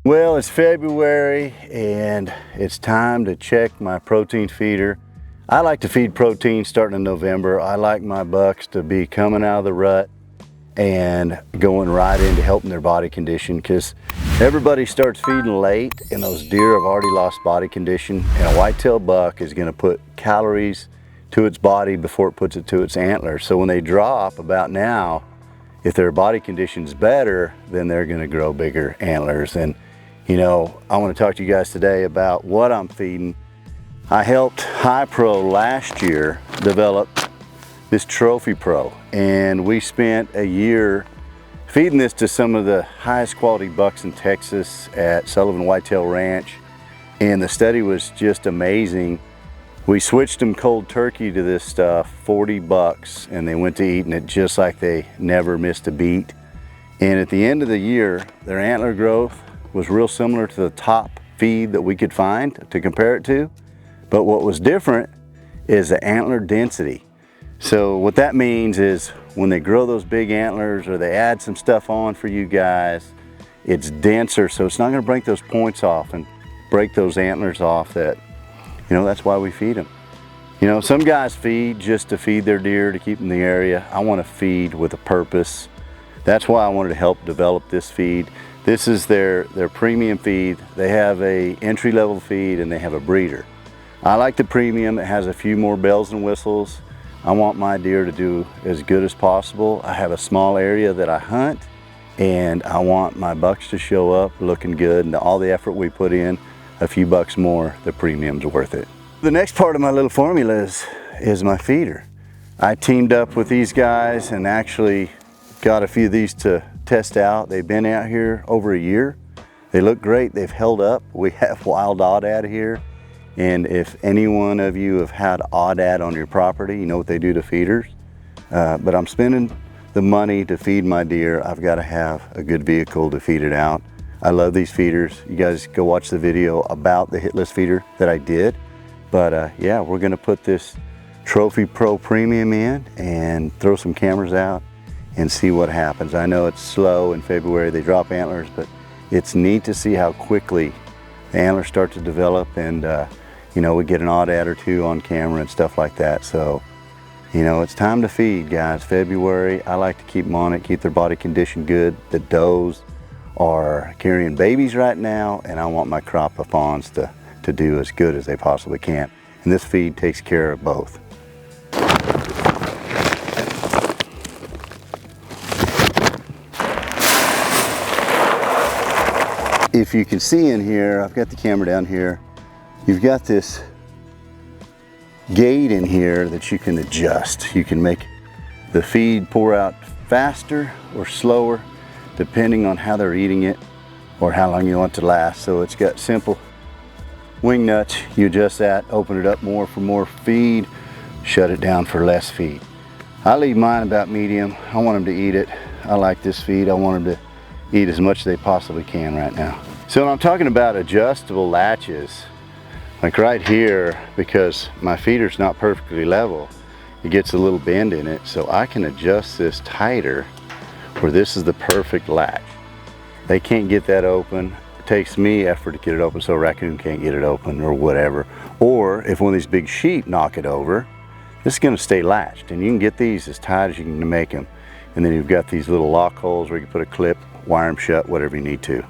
Well, it's February and it's time to check my protein feeder. I like to feed protein starting in November. I like my bucks to be coming out of the rut and going right into helping their body condition, because everybody starts feeding late and those deer have already lost body condition, and a white-tailed buck is going to put calories to its body before it puts it to its antlers. So when they drop about now, if their body condition's better, then they're going to grow bigger antlers. And you know, I want to talk to you guys today about what I'm feeding. I helped HiPro last year develop this Trophy Pro, and we spent a year feeding this to some of the highest quality bucks in Texas at Sullivan Whitetail Ranch, and the study was just amazing. We switched them cold turkey to this stuff, 40 bucks, and they went to eating it just like they never missed a beat. And at the end of the year, their antler growth was real similar to the top feed that we could find to compare it to. But what was different is the antler density. So what that means is when they grow those big antlers or they add some stuff on for you guys, it's denser, so it's not going to break those points off and break those antlers off. That, you know, that's why we feed them. You know, some guys feed just to feed their deer to keep them in the area. I want to feed with a purpose. That's why I wanted to help develop this feed. This is their premium feed. They have a entry-level feed and they have a breeder. I like the premium. It has a few more bells and whistles. I want my deer to do as good as possible. I have a small area that I hunt, and I want my bucks to show up looking good, and all the effort we put in, a few bucks more, the premium's worth it. The next part of my little formula is my feeder. I teamed up with these guys and actually got a few of these to test out. They've been out here over a year. They look great. They've held up. We have wild aoudad here. And if any one of you have had aoudad on your property, you know what they do to feeders. But I'm spending the money to feed my deer. I've got to have a good vehicle to feed it out. I love these feeders. You guys go watch the video about the hitless feeder that I did. But yeah, we're gonna put this Trophy Pro Premium in and throw some cameras out and see what happens. I know it's slow in February, they drop antlers, but it's neat to see how quickly the antlers start to develop, and you know, we get an aoudad or two on camera and stuff like that. So, you know, it's time to feed, guys. February, I like to keep them on it, keep their body condition good. The does are carrying babies right now, and I want my crop of fawns to do as good as they possibly can. And this feed takes care of both. If you can see in here, I've got the camera down here, you've got this gate in here that you can adjust. You can make the feed pour out faster or slower depending on how they're eating it or how long you want it to last. So it's got simple wing nuts. You adjust that, open it up more for more feed, shut it down for less feed. I leave mine about medium. I want them to eat it. I like this feed. I want them to eat as much as they possibly can right now. So when I'm talking about adjustable latches, like right here, because my feeder's not perfectly level, it gets a little bend in it, so I can adjust this tighter where this is the perfect latch. They can't get that open. It takes me effort to get it open, so a raccoon can't get it open or whatever. Or if one of these big sheep knock it over, this is going to stay latched, and you can get these as tight as you can make them. And then you've got these little lock holes where you can put a clip, wire them shut, whatever you need to.